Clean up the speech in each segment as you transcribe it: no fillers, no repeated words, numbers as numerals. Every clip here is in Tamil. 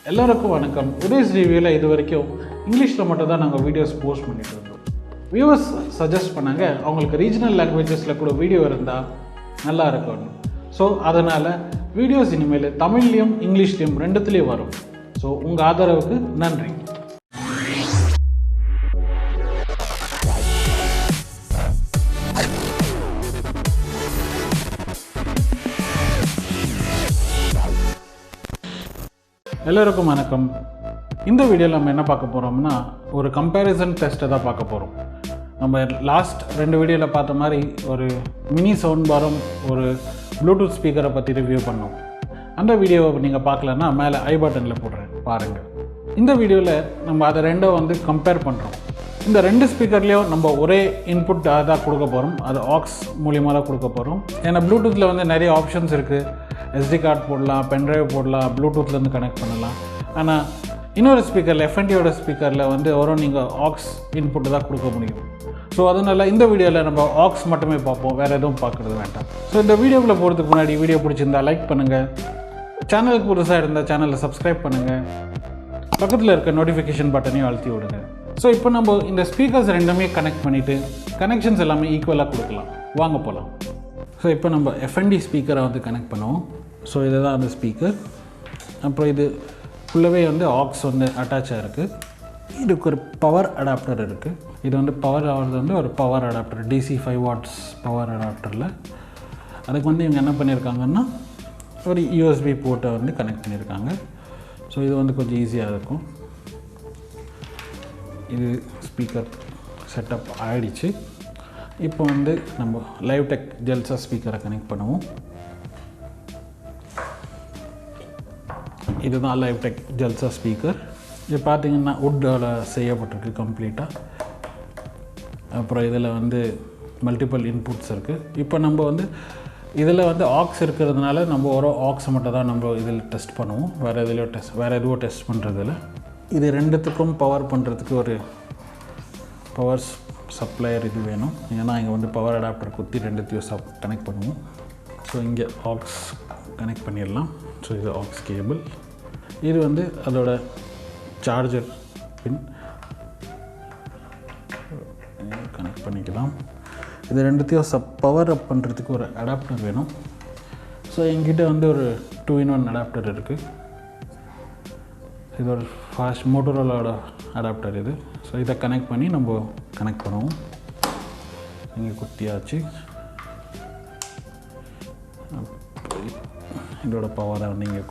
எல்லாருக்கும் வணக்கம். Udays ரிவ்யூவில் இது வரைக்கும் இங்கிலீஷில் மட்டும் தான் நாங்கள் வீடியோஸ் போஸ்ட் பண்ணிட்டு இருந்தோம். வியூவர்ஸ் சஜஸ்ட் பண்ணாங்க அவங்களுக்கு ரீஜனல் லாங்குவேஜஸில் கூட வீடியோ இருந்தால் நல்லா இருக்கும். ஸோ அதனால் வீடியோஸ் இனிமேல் தமிழ்லேயும் இங்கிலீஷ்லேயும் ரெண்டுத்துலேயும் வரும். ஸோ உங்கள் ஆதரவுக்கு நன்றி. எல்லோருக்கும் வணக்கம். இந்த வீடியோவில் நம்ம என்ன பார்க்க போகிறோம்னா ஒரு கம்பேரிசன் டெஸ்ட்டை தான் பார்க்க போகிறோம். நம்ம லாஸ்ட் 2 வீடியோவில் பார்த்த மாதிரி ஒரு மினி சவுண்ட் பாரும் ஒரு ப்ளூடூத் ஸ்பீக்கரை பற்றி ரிவ்யூ பண்ணோம். அந்த வீடியோவை நீங்கள் பார்க்கலன்னா மேலே ஐ பட்டனில் போடுறேன் பாருங்கள். இந்த வீடியோவில் நம்ம அதை ரெண்டும் கம்பேர் பண்ணுறோம். இந்த 2 ஸ்பீக்கர்லேயும் நம்ம ஒரே இன்புட் தான் கொடுக்க போகிறோம். அது ஆக்ஸ் மூலியமாக தான் கொடுக்க போகிறோம். ஏன்னா ப்ளூடூத்தில் நிறைய ஆப்ஷன்ஸ் இருக்குது. SD கார்டு போடலாம், பென்ட்ரைவ் போடலாம், ப்ளூடூத்லேருந்து கனெக்ட் பண்ணலாம். ஆனால் இன்னொரு ஸ்பீக்கரில் FNDயோட ஸ்பீக்கரில் வரும் நீங்கள் ஆக்ஸ் இன்புட்டு தான் கொடுக்க முடியும். ஸோ அதனால் இந்த வீடியோவில் நம்ம ஆக்ஸ் மட்டுமே பார்ப்போம், வேறு எதுவும் பார்க்குறது வேண்டாம். ஸோ இந்த வீடியோக்குள்ளே போகிறதுக்கு முன்னாடி வீடியோ பிடிச்சிருந்தா லைக் பண்ணுங்கள், சேனலுக்கு புதுசாக இருந்தால் சேனலை சப்ஸ்கிரைப் பண்ணுங்கள், பக்கத்தில் இருக்க நோட்டிஃபிகேஷன் பட்டனையும் அழுத்தி விடுங்க. ஸோ இப்போ நம்ம இந்த ஸ்பீக்கர்ஸ் ரெண்டுமே கனெக்ட் பண்ணிவிட்டு கனெக்ஷன்ஸ் எல்லாமே ஈக்குவலாக கொடுக்கலாம். வாங்க போகலாம். ஸோ இப்போ நம்ம FND ஸ்பீக்கரை கனெக்ட் பண்ணுவோம். ஸோ இதுதான் அந்த ஸ்பீக்கர். அப்புறம் இது ஃபுல்லாகவே ஆக்ஸ் அட்டாச் ஆகிருக்கு. இதுக்கு ஒரு பவர் அடாப்டர் இருக்குது. இது பவர் ஆகிறது ஒரு power adapter, DC 5 watts power அடாப்டரில். அதுக்கு இவங்க என்ன பண்ணியிருக்காங்கன்னா ஒரு USB போர்ட்டை கனெக்ட் பண்ணியிருக்காங்க. ஸோ இது கொஞ்சம் ஈஸியாக இருக்கும். இது ஸ்பீக்கர் செட்டப் ஆகிடுச்சு. இப்போ நம்ம லைவ் டெக் ஜல்சா ஸ்பீக்கரை கனெக்ட் பண்ணுவோம். இதுதான் லைவ் டெக் ஜல்சா ஸ்பீக்கர். இது பார்த்திங்கன்னா வுட்டால் செய்யப்பட்டிருக்கு கம்ப்ளீட்டாக. அப்புறம் இதில் மல்டிபிள் இன்புட்ஸ் இருக்குது. இப்போ நம்ம இதில் ஆக்ஸ் இருக்கிறதுனால நம்ம ஒரு ஆக்ஸ் மட்டும் தான் நம்ம இதில் டெஸ்ட் பண்ணுவோம். வேறு எதுவும் டெஸ்ட் பண்ணுறதில்ல. இது ரெண்டுத்துக்கும் பவர் பண்ணுறதுக்கு ஒரு பவர் சப்ளையர் இது வேணும். ஏன்னா இங்கே பவர் அடாப்டர் குத்தி ரெண்டுத்தையும் கனெக்ட் பண்ணுவோம். ஸோ இங்கே ஆக்ஸ் கனெக்ட் பண்ணிடலாம். ஸோ இது ஆக்ஸ் கேபிள். இது அதோட சார்ஜர் பின் கனெக்ட் பண்ணிக்கலாம். இது ரெண்டுத்தையும் பவர் அப் பண்ணுறதுக்கு ஒரு அடாப்டர் வேணும். ஸோ எங்கிட்ட ஒரு 2-in-1 அடாப்டர் இருக்குது. இது ஒரு ஃபாஸ்ட் மோட்டோரோலாவோட அடாப்டர் இது. ஸோ இதை கனெக்ட் பண்ணி நம்ம கனெக்ட் பண்ணுவோம். இங்கே குத்தியாச்சு. இதோட பவரை இங்கே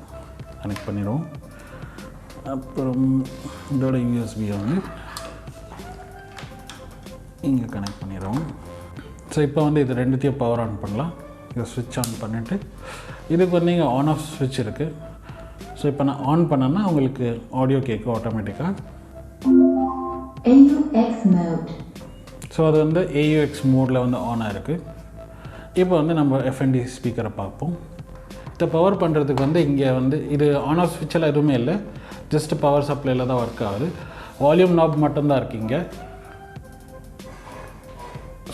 கனெக்ட் பண்ணிடுவோம். அப்புறம் இதோட USB-யை இங்கே கனெக்ட் பண்ணிடுவோம். ஸோ இப்போ இது ரெண்டுத்தையும் பவர் ஆன் பண்ணலாம். இதை ஸ்விட்ச் ஆன் பண்ணிவிட்டு இதுக்கு இங்கே ஆன் ஆஃப் ஸ்விட்ச் இருக்குது. ஸோ இப்போ நான் ஆன் பண்ணேன்னா உங்களுக்கு ஆடியோ கேட்கும் ஆட்டோமேட்டிக்காக. ஸோ அது AUX மோடில் ஆன் ஆகிருக்கு. இப்போ நம்ம FND ஸ்பீக்கரை பார்ப்போம். இதை பவர் பண்ணுறதுக்கு இங்கே இது ஆன் ஆஃப் ஸ்விட்செல்லாம் எதுவுமே இல்லை. ஜஸ்ட் பவர் சப்ளையில் தான் ஒர்க் ஆகுது. வால்யூம் நாப் மட்டும்தான் இருக்குது இங்கே.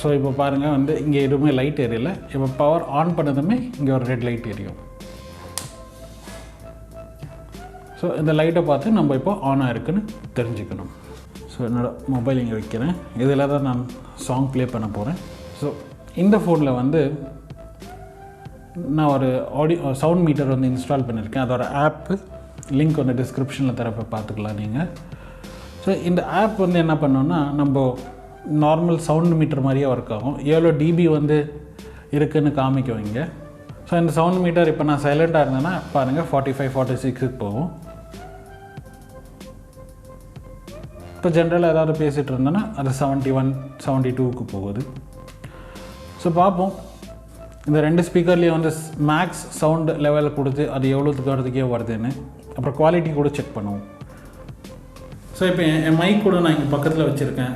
ஸோ இப்போ பாருங்கள் இங்கே எதுவுமே லைட் எரியலை. இப்போ பவர் ஆன் பண்ணதுமே இங்கே ஒரு ரெட் லைட் எரியும். ஸோ இந்த லைட்டை பார்த்து நம்ம இப்போ ஆன் ஆகிருக்குன்னு தெரிஞ்சுக்கணும். ஸோ என்னோடய மொபைல் இங்கே வைக்கிறேன். இதில் தான் நான் சாங் ப்ளே பண்ண போகிறேன். ஸோ இந்த ஃபோனில் நான் ஒரு சவுண்ட் மீட்டர் இன்ஸ்டால் பண்ணியிருக்கேன். அதோட ஆப்பு லிங்க் டிஸ்கிரிப்ஷனில் தரப்போ பார்த்துக்கலாம் நீங்கள். ஸோ இந்த ஆப் என்ன பண்ணோன்னா நம்ம நார்மல் சவுண்ட் மீட்டர் மாதிரியே ஒர்க் ஆகும். எவ்வளோ dB இருக்குதுன்னு காமிக்கும் இங்கே. ஸோ இந்த சவுண்ட் மீட்டர் இப்போ நான் சைலண்ட்டாக இருந்தேன்னா பாருங்கள் 45-46க்கு போகும். இப்போ ஜென்ரலாக ஏதாவது பேசிகிட்டு இருந்தேன்னா அது 71-72க்கு போகுது. ஸோ பார்ப்போம். இந்த 2 ஸ்பீக்கர்லேயும் மேக்ஸ் சவுண்ட் லெவலில் கொடுத்து அது எவ்வளோத்துக்கு வரதுக்கே வருதுன்னு. அப்புறம் குவாலிட்டி கூட செக் பண்ணுவோம். ஸோ இப்போ என் மைக் கூட நான் இங்கே பக்கத்தில் வச்சுருக்கேன்.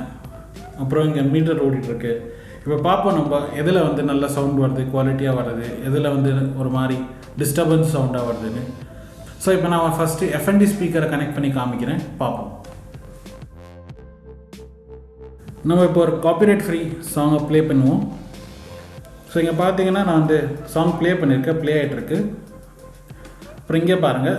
அப்புறம் இங்கே மீட்டர் ஓடிட்டுருக்கு. இப்போ பார்ப்போம் நம்ம எதில் நல்ல சவுண்ட் வருது, குவாலிட்டியாக வருது, எதில் ஒரு மாதிரி டிஸ்டர்பன்ஸ் சவுண்டாக வருதுன்னு. ஸோ இப்போ நான் ஃபஸ்ட்டு FND ஸ்பீக்கரை கனெக்ட் பண்ணி காமிக்கிறேன், பார்ப்போம். நம்ம இப்போ ஒரு காப்பிரைட் ஃப்ரீ சாங்கை ப்ளே பண்ணுவோம். ஸோ இங்கே பார்த்தீங்கன்னா நான் சாங் ப்ளே பண்ணியிருக்கேன், ப்ளே ஆகிட்டுருக்கு. அப்புறம் இங்கே பாருங்கள்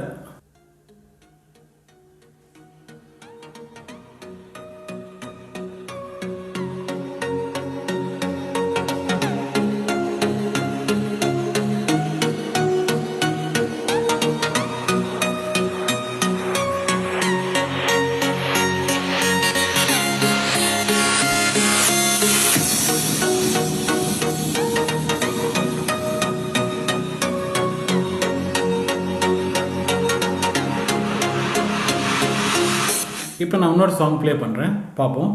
இப்போ நான் இன்னொரு சாங் ப்ளே பண்ணுறேன், பார்ப்போம்.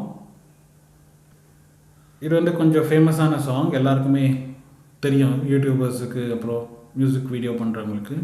இது வந்து கொஞ்சம் ஃபேமஸான சாங், எல்லாருக்குமே தெரியும், யூடியூபர்ஸுக்கு அப்புறம் மியூசிக் வீடியோ பண்ணுறவங்களுக்கு.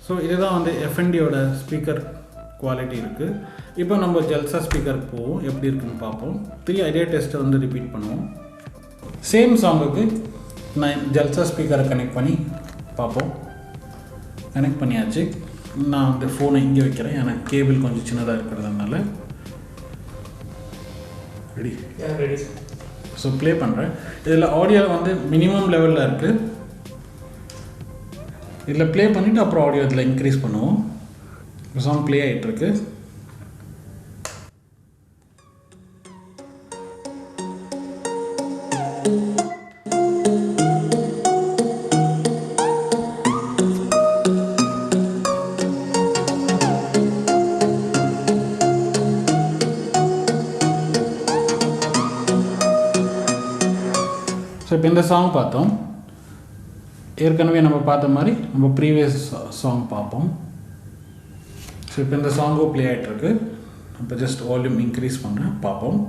ஸோ இதுதான் வந்து எஃப்என்டியோட ஸ்பீக்கர் குவாலிட்டி இருக்குது. இப்போ நம்ம ஜல்சா ஸ்பீக்கருக்கு போவோம், எப்படி இருக்குன்னு பார்ப்போம். அதே டெஸ்ட்டை வந்து ரிப்பீட் பண்ணுவோம். சேம் சாங்குக்கு நான் ஜல்சா ஸ்பீக்கரை கனெக்ட் பண்ணி பார்ப்போம். கனெக்ட் பண்ணியாச்சு. நான் அந்த ஃபோனை இங்கே வைக்கிறேன், எனக்கு கேபிள் கொஞ்சம் சின்னதாக இருக்கிறதுனால. ரெடி. ஸோ ப்ளே பண்ணுறேன். இதில் ஆடியோ வந்து மினிமம் லெவலில் இருக்குது. இதில் ப்ளே பண்ணிவிட்டு அப்புறம் ஆடியோ இதில் இன்க்ரீஸ் பண்ணுவோம். சாங் ப்ளே ஆகிட்டுருக்கு. ஸோ இப்போ இந்த சாங் பார்த்தோம். ஏற்கனவே நம்ம பார்த்த மாதிரி நம்ம ப்ரீவியஸ் சாங் பார்ப்போம். ஸோ இப்போ இந்த சாங்கும் ப்ளே ஆகிட்டுருக்கு. இப்போ ஜஸ்ட் வால்யூம் இன்க்ரீஸ் பண்ணுறேன், பார்ப்போம்.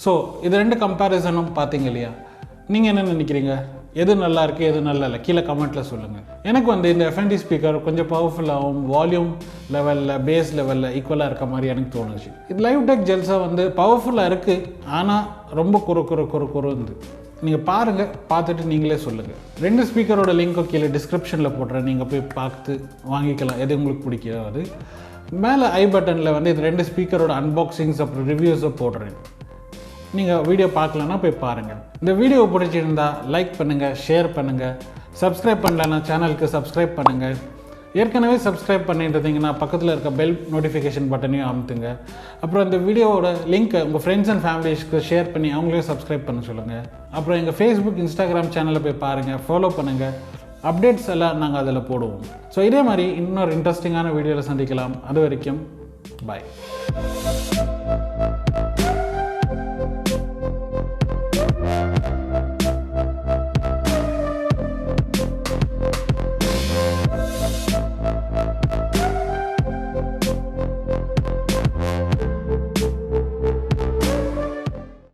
ஸோ இது ரெண்டு கம்பேரிசனும் பார்த்தீங்க இல்லையா? நீங்கள் என்ன நினைக்கிறீங்க? எது நல்லா இருக்குது, எது நல்லா இல்லை? கீழே கமெண்ட்டில் சொல்லுங்கள். எனக்கு வந்து இந்த எஃப்என்டி ஸ்பீக்கர் கொஞ்சம் பவர்ஃபுல்லாகவும் வால்யூம் லெவலில் பேஸ் லெவலில் ஈக்குவலாக இருக்க மாதிரி எனக்கு தோணுச்சு. இது லைவ் டெக் ஜெல்சா வந்து பவர்ஃபுல்லாக இருக்குது, ஆனால் ரொம்ப குறுந்து. நீங்கள் பாருங்கள், பார்த்துட்டு நீங்களே சொல்லுங்கள். ரெண்டு ஸ்பீக்கரோட லிங்க்கும் கீழே டிஸ்கிரிப்ஷனில் போடுறேன், நீங்கள் போய் பார்த்து வாங்கிக்கலாம் எது உங்களுக்கு பிடிக்கிறோ அது. மேலே ஐ பட்டனில் வந்து இது ரெண்டு ஸ்பீக்கரோட அன்பாக்சிங்ஸ் அப்புறம் ரிவ்யூஸை போடுறேன். நீங்கள் வீடியோ பார்க்கலன்னா போய் பாருங்கள். இந்த வீடியோ பிடிச்சிருந்தா லைக் பண்ணுங்கள், ஷேர் பண்ணுங்கள். சப்ஸ்கிரைப் பண்ணலன்னா சேனலுக்கு சப்ஸ்கிரைப் பண்ணுங்கள். ஏற்கனவே சப்ஸ்கிரைப் பண்ணிட்டு இருந்தீங்கன்னா பக்கத்தில் இருக்க பெல் நோட்டிஃபிகேஷன் பட்டனையும் அமுத்துங்க. அப்புறம் இந்த வீடியோவோட லிங்க்கை உங்கள் ஃப்ரெண்ட்ஸ் அண்ட் ஃபேமிலிஸ்க்கு ஷேர் பண்ணி அவங்களையும் சப்ஸ்கிரைப் பண்ண சொல்லுங்கள். அப்புறம் எங்கள் ஃபேஸ்புக், இன்ஸ்டாகிராம் சேனலில் போய் பாருங்கள், ஃபாலோ பண்ணுங்கள். அப்டேட்ஸ் எல்லாம் நாங்கள் அதில் போடுவோம். ஸோ இதே மாதிரி இன்னொரு இன்ட்ரெஸ்டிங்கான வீடியோவில் சந்திக்கலாம். அது வரைக்கும் பாய்.